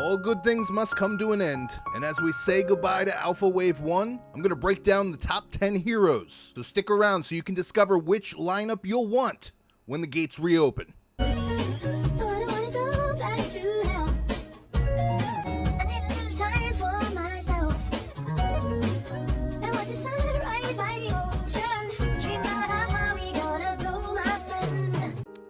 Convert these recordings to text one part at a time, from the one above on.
all good things must come to an end, and as we say goodbye to Alpha Wave 1, I'm going to break down the top 10 heroes, so stick around so you can discover which lineup you'll want when the gates reopen.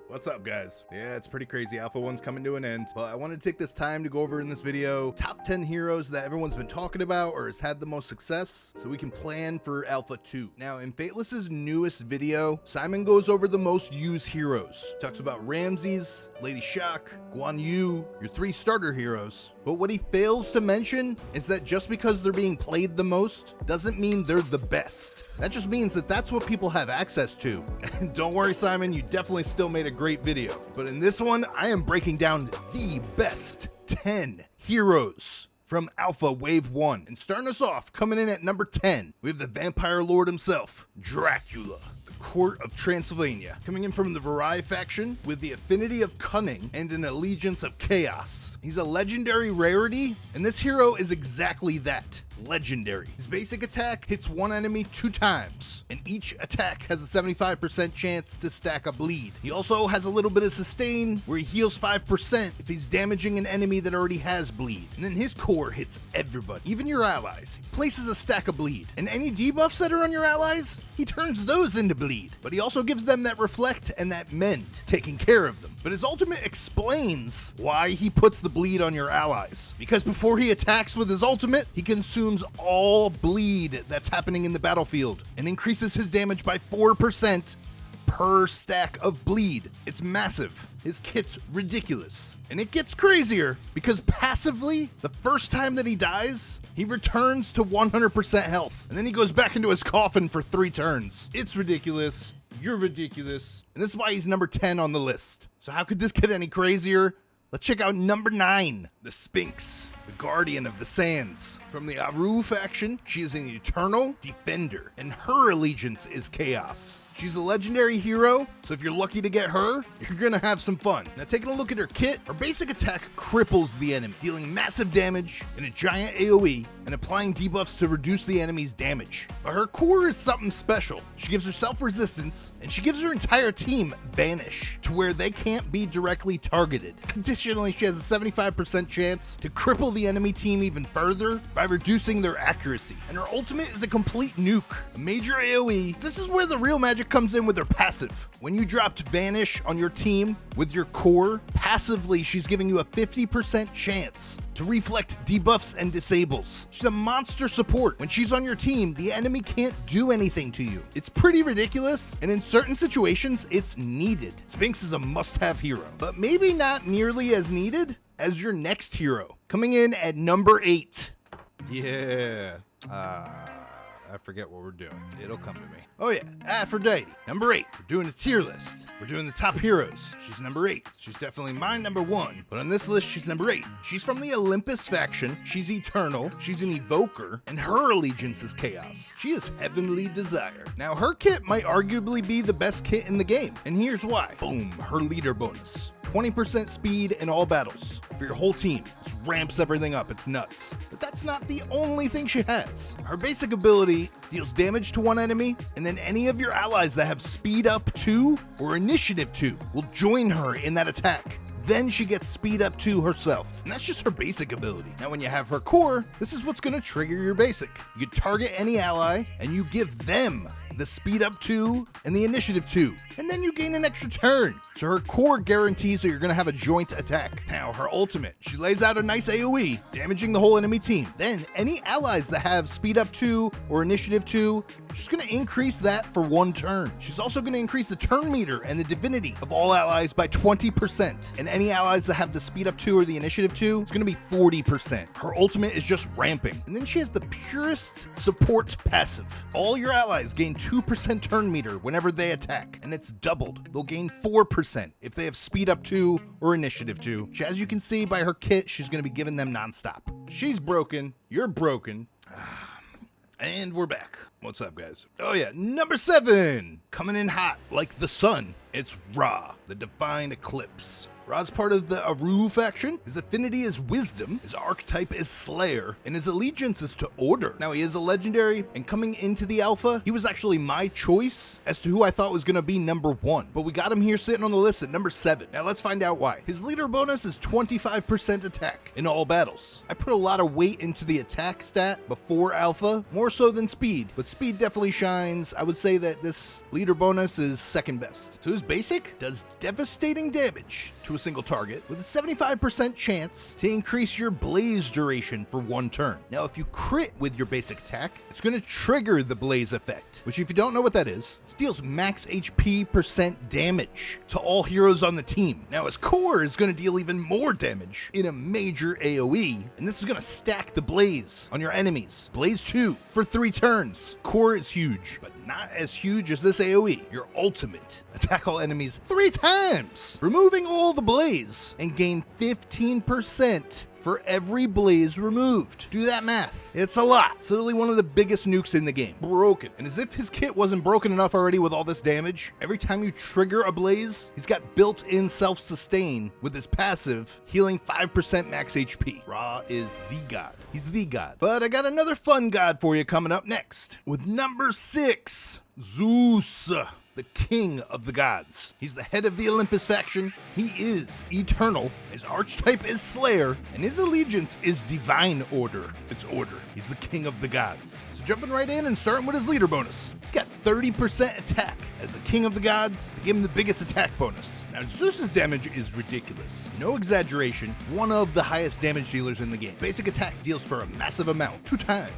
What's up, guys? Yeah, it's pretty crazy. Alpha 1's coming to an end, but I want to take this time to go over in this video top 10 heroes that everyone's been talking about or has had the most success so we can plan for Alpha 2. Now, in Fateless's newest video, Simon goes over the most used heroes. Talks about Ramses, Lady Shock, Guan Yu, your 3 starter heroes. But what he fails to mention is that just because they're being played the most doesn't mean they're the best. That just means that that's what people have access to. And don't worry, Simon, you definitely still made a great video. But in this one, I am breaking down the best 10 heroes from Alpha Wave 1. And starting us off, coming in at number 10, we have the Vampire Lord himself, Dracula. Court of Transylvania, coming in from the Varai faction with the affinity of cunning and an allegiance of chaos. He's a legendary rarity, and this hero is exactly that. Legendary. His basic attack hits one enemy 2 times, and each attack has a 75% chance to stack a bleed. He also has a little bit of sustain, where he heals 5% if he's damaging an enemy that already has bleed. And then his core hits everybody, even your allies. He places a stack of bleed, and any debuffs that are on your allies, he turns those into bleed. But he also gives them that reflect and that mend, taking care of them. But his ultimate explains why he puts the bleed on your allies. Because before he attacks with his ultimate, he consumes all bleed that's happening in the battlefield and increases his damage by 4% per stack of bleed. It's massive. His kit's ridiculous. And it gets crazier because passively, the first time that he dies, he returns to 100% health. And then he goes back into his coffin for 3 turns. It's ridiculous. You're ridiculous. And this is why he's number 10 on the list. So how could this get any crazier? Let's check out number 9, the Sphinx, the Guardian of the Sands. From the Aru faction, she is an eternal defender, and her allegiance is chaos. She's a legendary hero, so if you're lucky to get her, you're gonna have some fun. Now, taking a look at her kit, her basic attack cripples the enemy, dealing massive damage in a giant AoE and applying debuffs to reduce the enemy's damage. But her core is something special. She gives herself resistance, and she gives her entire team vanish, to where they can't be directly targeted. Additionally, she has a 75% chance to cripple the enemy team even further by reducing their accuracy. And her ultimate is a complete nuke, a major AoE. This is where the real magic comes in with her passive. When you dropped Vanish on your team with your core, passively she's giving you a 50% chance to reflect debuffs and disables. She's a monster support. When she's on your team, the enemy can't do anything to you. It's pretty ridiculous, and in certain situations, it's needed. Sphinx is a must-have hero, but maybe not nearly as needed as your next hero. Coming in at number 8. Yeah. I forget what we're doing. It'll come to me. Oh yeah, Aphrodite. Number 8. We're doing a tier list. We're doing the top heroes. She's number 8. She's definitely my number 1. But on this list, she's number 8. She's from the Olympus faction. She's eternal. She's an evoker. And her allegiance is chaos. She is heavenly desire. Now, her kit might arguably be the best kit in the game. And here's why. Boom, her leader bonus. 20% speed in all battles for your whole team. This ramps everything up, it's nuts. But that's not the only thing she has. Her basic ability deals damage to one enemy, and then any of your allies that have speed up 2 or initiative 2 will join her in that attack. Then she gets speed up 2 herself. And that's just her basic ability. Now when you have her core, this is what's gonna trigger your basic. You target any ally, and you give them the speed up 2 and the initiative 2. And then you gain an extra turn. So her core guarantees that you're gonna have a joint attack. Now her ultimate, she lays out a nice AoE, damaging the whole enemy team. Then any allies that have speed up 2 or initiative 2, she's gonna increase that for 1 turn. She's also gonna increase the turn meter and the divinity of all allies by 20%. And any allies that have the speed up 2 or the initiative 2, it's gonna be 40%. Her ultimate is just ramping. And then she has the purest support passive. All your allies gain 2% turn meter whenever they attack, and it's doubled. They'll gain 4% if they have speed up 2 or initiative 2, which as you can see by her kit, she's gonna be giving them nonstop. She's broken, you're broken, and we're back. What's up, guys? Oh yeah, number 7, coming in hot like the sun. It's Ra, the Divine Eclipse. Ra's part of the Aru faction. His affinity is wisdom, his archetype is Slayer, and his allegiance is to order. Now, he is a legendary, and coming into the alpha, he was actually my choice as to who I thought was going to be number 1. But we got him here sitting on the list at number 7. Now, let's find out why. His leader bonus is 25% attack in all battles. I put a lot of weight into the attack stat before alpha, more so than speed, but speed definitely shines. I would say that this leader bonus is second best. So his basic does devastating damage to a single target with a 75% chance to increase your blaze duration for 1 turn. Now, if you crit with your basic attack, it's going to trigger the blaze effect, which if you don't know what that is, it deals max HP % damage to all heroes on the team. Now, his core is going to deal even more damage in a major AoE, and this is going to stack the blaze on your enemies. Blaze 2 for 3 turns. Core is huge, but not as huge as this AoE. Your ultimate. Attack all enemies 3 times, removing all the blaze, and gain 15% for every blaze removed. Do that math. It's a lot. It's literally one of the biggest nukes in the game. Broken. And as if his kit wasn't broken enough already with all this damage, every time you trigger a blaze, he's got built-in self-sustain with his passive, healing 5% max HP. Ra is the god. He's the god. But I got another fun god for you coming up next with number 6, Zeus, the king of the gods. He's the head of the Olympus faction. He is eternal. His archetype is Slayer, and his allegiance is divine order. It's order. He's the king of the gods. So jumping right in and starting with his leader bonus. He's got 30% attack. As the king of the gods, they give him the biggest attack bonus. Now, Zeus's damage is ridiculous. No exaggeration, one of the highest damage dealers in the game. Basic attack deals for a massive amount, 2 times.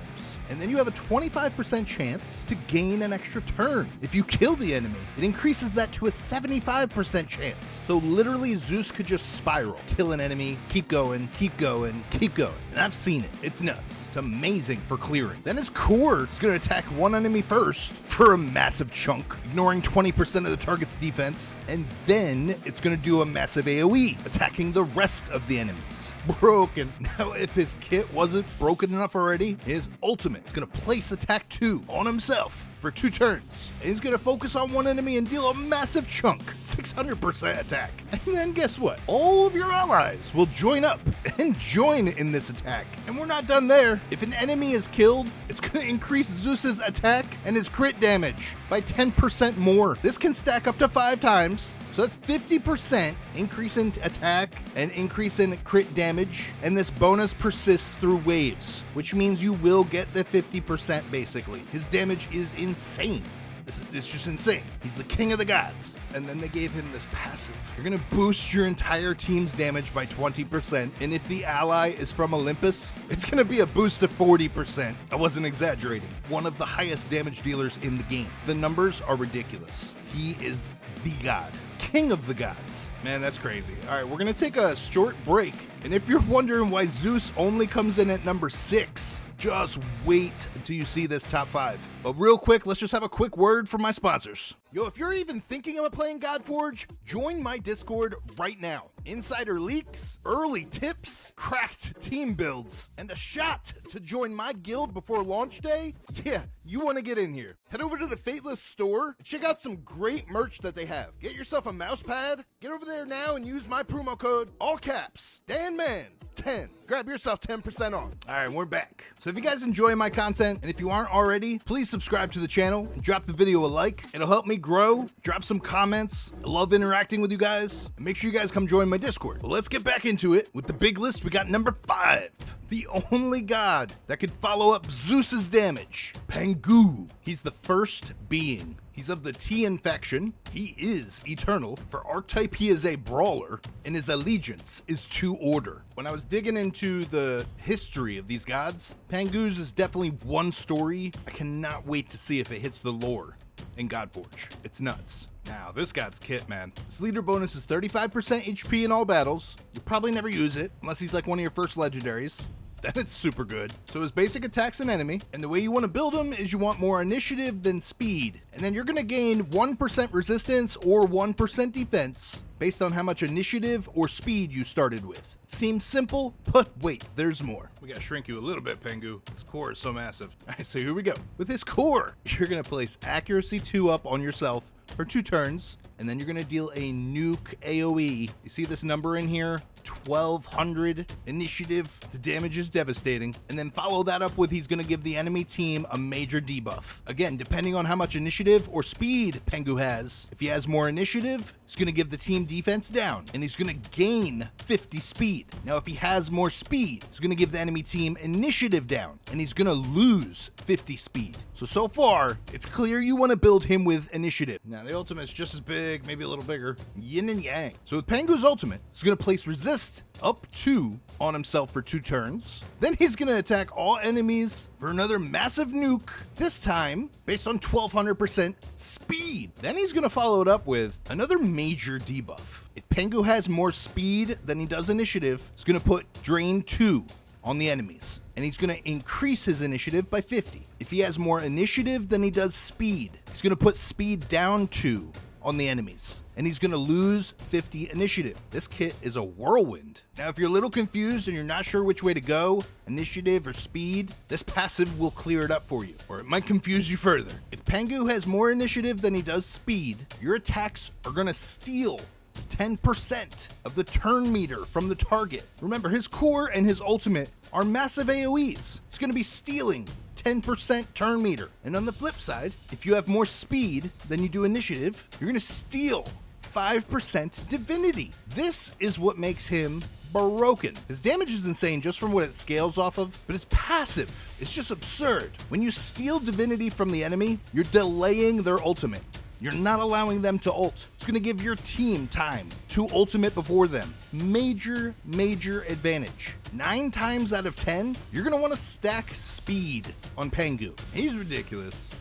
And then you have a 25% chance to gain an extra turn. If you kill the enemy, it increases that to a 75% chance. So literally Zeus could just spiral, kill an enemy, keep going, keep going, keep going. And I've seen it. It's nuts. It's amazing for clearing. Then his core is going to attack one enemy first for a massive chunk, ignoring 20% of the target's defense. And then it's going to do a massive AoE, attacking the rest of the enemies. Broken. Now, if his kit wasn't broken enough already, his ultimate is going to place attack 2 on himself for 2 turns. And he's going to focus on one enemy and deal a massive chunk, 600% attack. And then guess what? All of your allies will join up and join in this attack. And we're not done there. If an enemy is killed, it's going to increase Zeus's attack and his crit damage by 10% more. This can stack up to 5 times. So that's 50% increase in attack and increase in crit damage, and this bonus persists through waves, which means you will get the 50% basically. His damage is insane. It's just insane. He's the king of the gods. And then they gave him this passive. You're gonna boost your entire team's damage by 20%, and if the ally is from Olympus, it's gonna be a boost of 40%. I wasn't exaggerating. One of the highest damage dealers in the game. The numbers are ridiculous. He is the god. King of the gods. Man, that's crazy. All right, we're gonna take a short break. And if you're wondering why Zeus only comes in at number 6, just wait until you see this top 5. But real quick, let's just have a quick word from my sponsors. Yo, if you're even thinking about playing Godforge, join my Discord right now. Insider leaks, early tips, cracked team builds, and a shot to join my guild before launch day? Yeah, you want to get in here. Head over to the Fateless Store, check out some great merch that they have. Get yourself a mouse pad, get over there now and use my promo code, all caps, DanMan10. Grab yourself 10% off. All right, we're back. So if you guys enjoy my content, and if you aren't already, please subscribe to the channel and drop the video a like. It'll help me grow. Drop some comments. I love interacting with you guys. And make sure you guys come join my Discord. Well, let's get back into it. With the big list, we got number 5. The only god that could follow up Zeus's damage. Pangu. He's the first being. He's of the Tian faction. He is eternal. For archetype, he is a brawler, and his allegiance is to order. When I was digging into the history of these gods, Pangu's is definitely one story. I cannot wait to see if it hits the lore in Godforge. It's nuts. Now, this god's kit, man. His leader bonus is 35% HP in all battles. You'll probably never use it, unless he's like one of your first legendaries. then it's super good. So his basic attack's an enemy, and the way you want to build him is you want more initiative than speed. And then you're going to gain 1% resistance or 1% defense based on how much initiative or speed you started with. It seems simple, but wait, there's more. We gotta shrink you a little bit, Pengu. This core is so massive. All right, so here we go. With this core, you're gonna place accuracy 2 up on yourself for 2 turns, and then you're gonna deal a nuke AoE. You see this number in here? 1200 initiative. The damage is devastating. And then follow that up with he's going to give the enemy team a major debuff. Again, depending on how much initiative or speed Pengu has, if he has more initiative, he's going to give the team defense down, and he's going to gain 50 speed. Now, if he has more speed, he's going to give the enemy team initiative down, and he's going to lose 50 speed. So far, it's clear you want to build him with initiative. Now, the ultimate's just as big, maybe a little bigger. Yin and yang. So with Pengu's ultimate, he's going to place resist up 2 on himself for 2 turns. Then he's going to attack all enemies for another massive nuke, this time based on 1200% speed. Then he's going to follow it up with another major debuff. If Pengu has more speed than he does initiative, he's going to put Drain 2 on the enemies, and he's going to increase his initiative by 50. If he has more initiative than he does speed, he's going to put speed down 2 on the enemies, and he's going to lose 50 initiative. This kit is a whirlwind. Now, if you're a little confused and you're not sure which way to go, initiative or speed, this passive will clear it up for you, or it might confuse you further. If Pengu has more initiative than he does speed, your attacks are going to steal 10% of the turn meter from the target. Remember, his core and his ultimate are massive AoEs. He's going to be stealing 10% turn meter. And on the flip side, if you have more speed than you do initiative, you're going to steal 5% divinity. This is what makes him broken. His damage is insane just from what it scales off of, but it's passive. It's just absurd. When you steal divinity from the enemy, you're delaying their ultimate. You're not allowing them to ult. It's going to give your team time to ultimate before them. Major advantage. 9 times out of 10, you're going to want to stack speed on Pengu. He's ridiculous.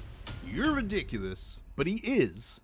You're ridiculous. But he is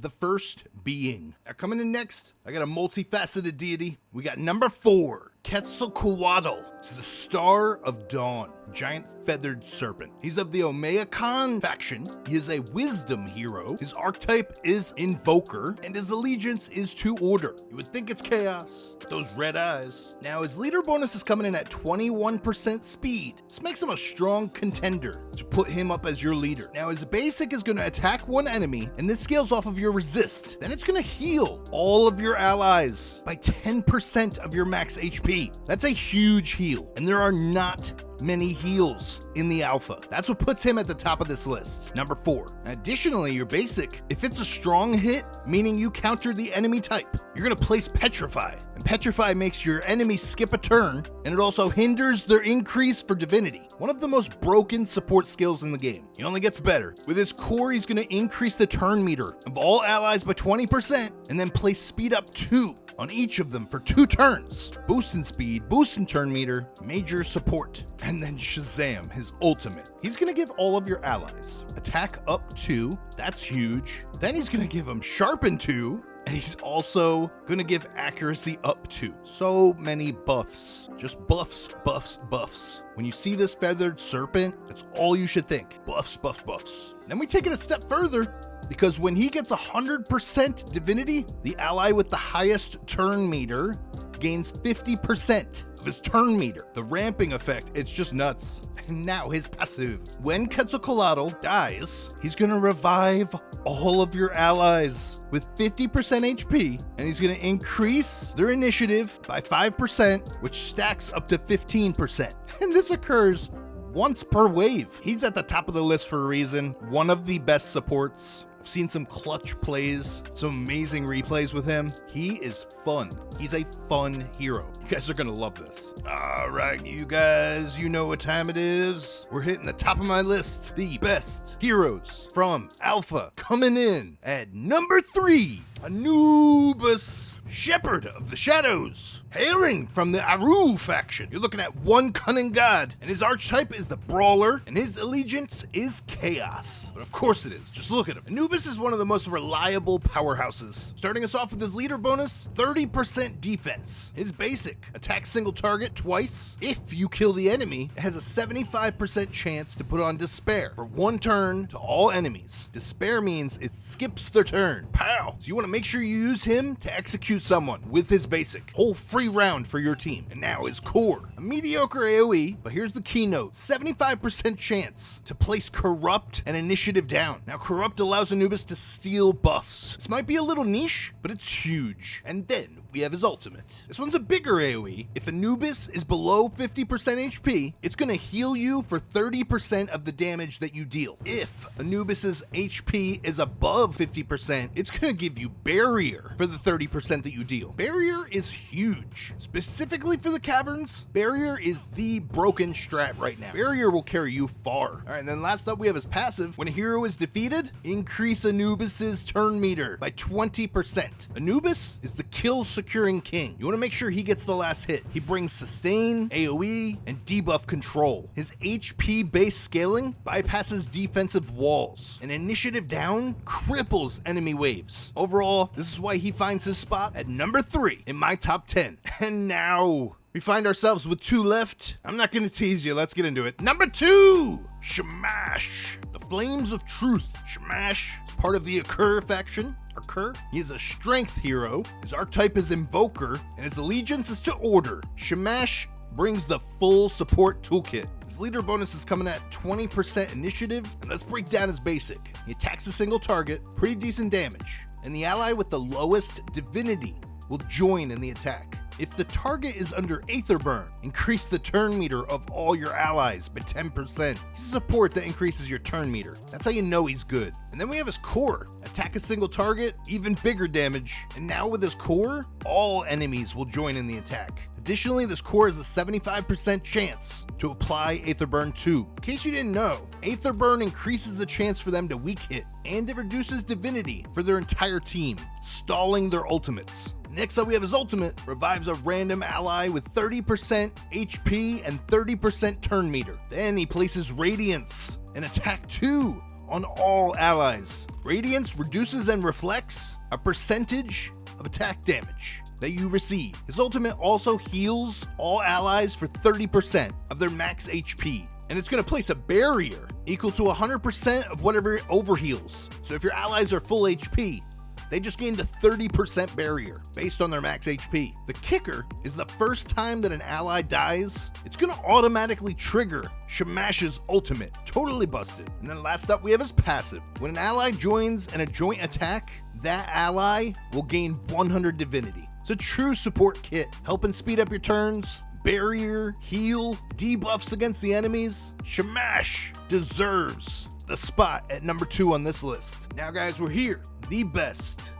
the first being. Now, coming in next, I got a multifaceted deity. We got number 4, Quetzalcoatl. It's the Star of Dawn, giant feathered serpent. He's of the Omeacan faction. He is a wisdom hero. His archetype is Invoker, and his allegiance is to order. You would think it's chaos. Those red eyes. Now, his leader bonus is coming in at 21% speed. This makes him a strong contender to put him up as your leader. Now, his basic is going to attack one enemy, and this scales off of your resist. Then it's going to heal all of your allies by 10% of your max HP. That's a huge heal. And there are not many heals in the alpha. That's what puts him at the top of this list. Number 4. Additionally, your basic, if it's a strong hit, meaning you counter the enemy type, you're going to place Petrify. And Petrify makes your enemy skip a turn, and it also hinders their increase for divinity. One of the most broken support skills in the game. It only gets better. With his core, he's going to increase the turn meter of all allies by 20%, and then place speed up 2 on each of them for 2 turns. Boost in speed, boost in turn meter, major support. And then Shazam, his ultimate. He's gonna give all of your allies attack up 2, that's huge. Then he's gonna give them sharpen 2, and he's also gonna give accuracy up 2. So many buffs, just buffs, buffs, buffs. When you see this feathered serpent, that's all you should think. Buffs, buffs, buffs. Then we take it a step further, because when he gets 100% divinity, the ally with the highest turn meter gains 50% of his turn meter. The ramping effect, it's just nuts. And now his passive. When Quetzalcoatl dies, he's gonna revive all of your allies with 50% HP, and he's gonna increase their initiative by 5%, which stacks up to 15%. And this occurs once per wave. He's at the top of the list for a reason. One of the best supports. I've seen some clutch plays, some amazing replays with him. He is fun. He's a fun hero. You guys are gonna love this. All right, you guys, you know what time it is. We're hitting the top of my list. The best heroes from Alpha. Coming in at number 3, Anubis, Shepherd of the Shadows, hailing from the Aru faction. You're looking at one cunning god, and his archetype is the Brawler, and his allegiance is Chaos. But of course it is, just look at him. Anubis is one of the most reliable powerhouses. Starting us off with his leader bonus, 30% defense. His basic, attack single target twice. If you kill the enemy, it has a 75% chance to put on Despair for one turn to all enemies. Despair means it skips their turn. Pow! So you want to make sure you use him to execute someone with his basic. Whole free round for your team. And now his core, a mediocre AoE, but here's the keynote, 75% chance to place Corrupt and Initiative down. Now Corrupt allows Anubis to steal buffs. This might be a little niche, but it's huge. And then we have his ultimate. This one's a bigger AoE. If Anubis is below 50% HP, it's gonna heal you for 30% of the damage that you deal. If Anubis's HP is above 50%, it's gonna give you Barrier for the 30% that you deal. Barrier is huge. Specifically for the caverns, Barrier is the broken strat right now. Barrier will carry you far. All right, and then last up we have his passive. When a hero is defeated, increase Anubis's turn meter by 20%. Anubis is the kill securing king. You want to make sure he gets the last hit. He brings sustain, AoE, and debuff control. His HP based scaling bypasses defensive walls, and initiative down cripples enemy waves. Overall, this is why he finds his spot at number 3 in my top 10. And now we find ourselves with 2 left. I'm not going to tease you. Let's get into it. Number 2, Shamash, the Flames of Truth. Shamash is part of the Occur faction. He is a strength hero, his archetype is Invoker, and his allegiance is to Order. Shamash brings the full support toolkit. His leader bonus is coming at 20% initiative, and let's break down his basic. He attacks a single target, pretty decent damage, and the ally with the lowest divinity will join in the attack. If the target is under Aether Burn, increase the turn meter of all your allies by 10%. He's a support that increases your turn meter. That's how you know he's good. And then we have his core. Attack a single target, even bigger damage. And now with his core, all enemies will join in the attack. Additionally, this core has a 75% chance to apply Aether Burn 2. In case you didn't know, Aether Burn increases the chance for them to weak hit, and it reduces divinity for their entire team, stalling their ultimates. Next up, we have his ultimate, revives a random ally with 30% HP and 30% turn meter. Then he places Radiance, an attack 2 on all allies. Radiance reduces and reflects a percentage of attack damage that you receive. His ultimate also heals all allies for 30% of their max HP. And it's going to place a barrier equal to 100% of whatever it overheals. So if your allies are full HP, they just gained a 30% barrier based on their max HP. The kicker is the first time that an ally dies, it's gonna automatically trigger Shamash's ultimate. Totally busted. And then last up, we have his passive. When an ally joins in a joint attack, that ally will gain 100 divinity. It's a true support kit, helping speed up your turns, barrier, heal, debuffs against the enemies. Shamash deserves the spot at number 2 on this list. Now guys, we're here. The best,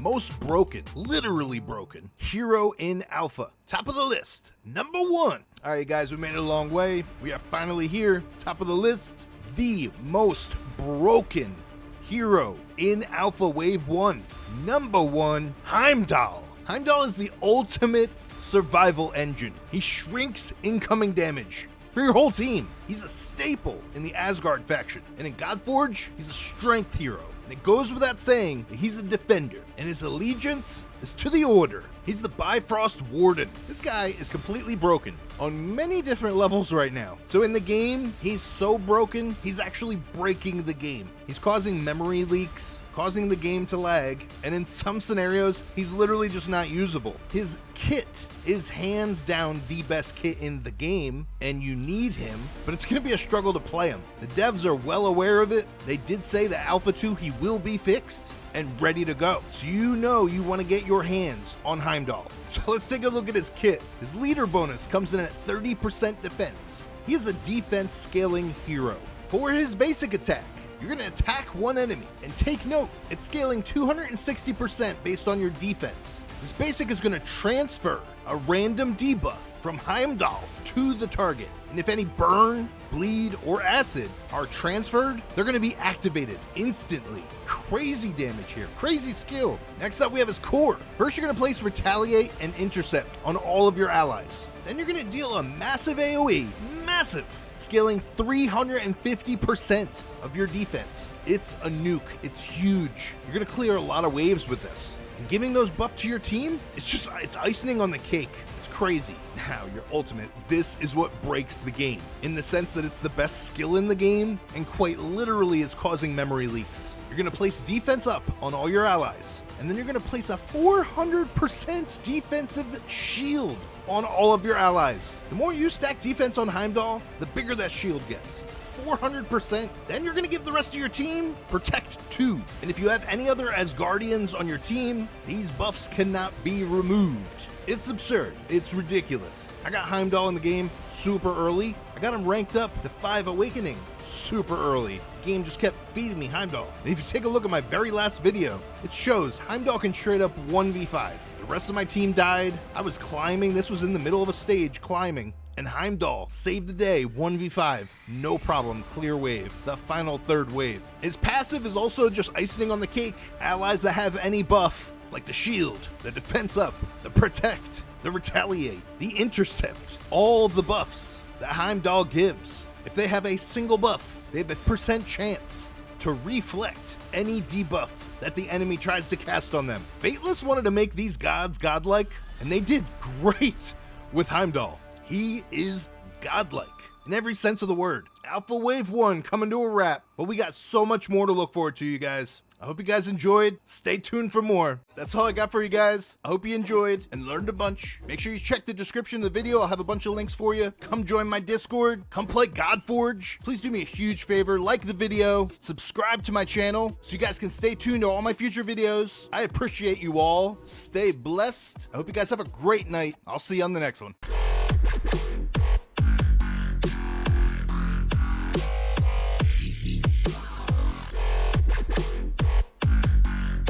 most broken, literally broken hero in Alpha. Top of the list, number 1. All right guys, we made it a long way. We are finally here. Top of the list, the most broken hero in Alpha Wave 1. Number 1, Heimdall. Heimdall is the ultimate survival engine. He shrinks incoming damage for your whole team. He's a staple in the Asgard faction. And in Godforge, he's a strength hero. And it goes without saying that he's a defender, and his allegiance is to the Order. He's the Bifrost Warden. This guy is completely broken on many different levels right now. So in the game, he's so broken, he's actually breaking the game. He's causing memory leaks, causing the game to lag, and in some scenarios, he's literally just not usable. His kit is hands down the best kit in the game, and you need him, but it's gonna be a struggle to play him. The devs are well aware of it. They did say that Alpha 2, he will be fixed and ready to go. So you know you want to get your hands on Heimdall. So let's take a look at his kit. His leader bonus comes in at 30% defense. He is a defense scaling hero. For his basic attack, you're going to attack one enemy, and take note, it's scaling 260% based on your defense. This basic is going to transfer a random debuff from Heimdall to the target. And if any burn, bleed, or acid are transferred, they're going to be activated instantly. Crazy damage here, crazy skill. Next up we have his core. First you're going to place Retaliate and Intercept on all of your allies. Then you're going to deal a massive AoE, massive, scaling 350% of your defense. It's a nuke, it's huge. You're going to clear a lot of waves with this. And giving those buffs to your team, it's icing on the cake. It's crazy. Now, your ultimate, this is what breaks the game, in the sense that it's the best skill in the game, and quite literally is causing memory leaks. You're gonna place defense up on all your allies, and then you're gonna place a 400% defensive shield on all of your allies. The more you stack defense on Heimdall, the bigger that shield gets. 400%. Then you're gonna give the rest of your team Protect 2. And if you have any other Asgardians on your team, these buffs cannot be removed. It's absurd. It's ridiculous. I got Heimdall in the game super early. I got him ranked up to 5 Awakening super early. The game just kept feeding me Heimdall. And if you take a look at my very last video, it shows Heimdall can straight up 1v5. The rest of my team died. I was climbing. This was in the middle of a stage climbing. And Heimdall saved the day, 1v5, no problem, clear wave, the final third wave. His passive is also just icing on the cake. Allies that have any buff, like the shield, the defense up, the protect, the retaliate, the intercept, all the buffs that Heimdall gives. If they have a single buff, they have a % chance to reflect any debuff that the enemy tries to cast on them. Fateless wanted to make these gods godlike, and they did great with Heimdall. He is godlike in every sense of the word. Alpha Wave 1 coming to a wrap, but we got so much more to look forward to, you guys. I hope you guys enjoyed. Stay tuned for more. That's all I got for you guys. I hope you enjoyed and learned a bunch. Make sure you check the description of the video. I'll have a bunch of links for you. Come join my Discord. Come play Godforge. Please do me a huge favor. Like the video. Subscribe to my channel so you guys can stay tuned to all my future videos. I appreciate you all. Stay blessed. I hope you guys have a great night. I'll see you on the next one.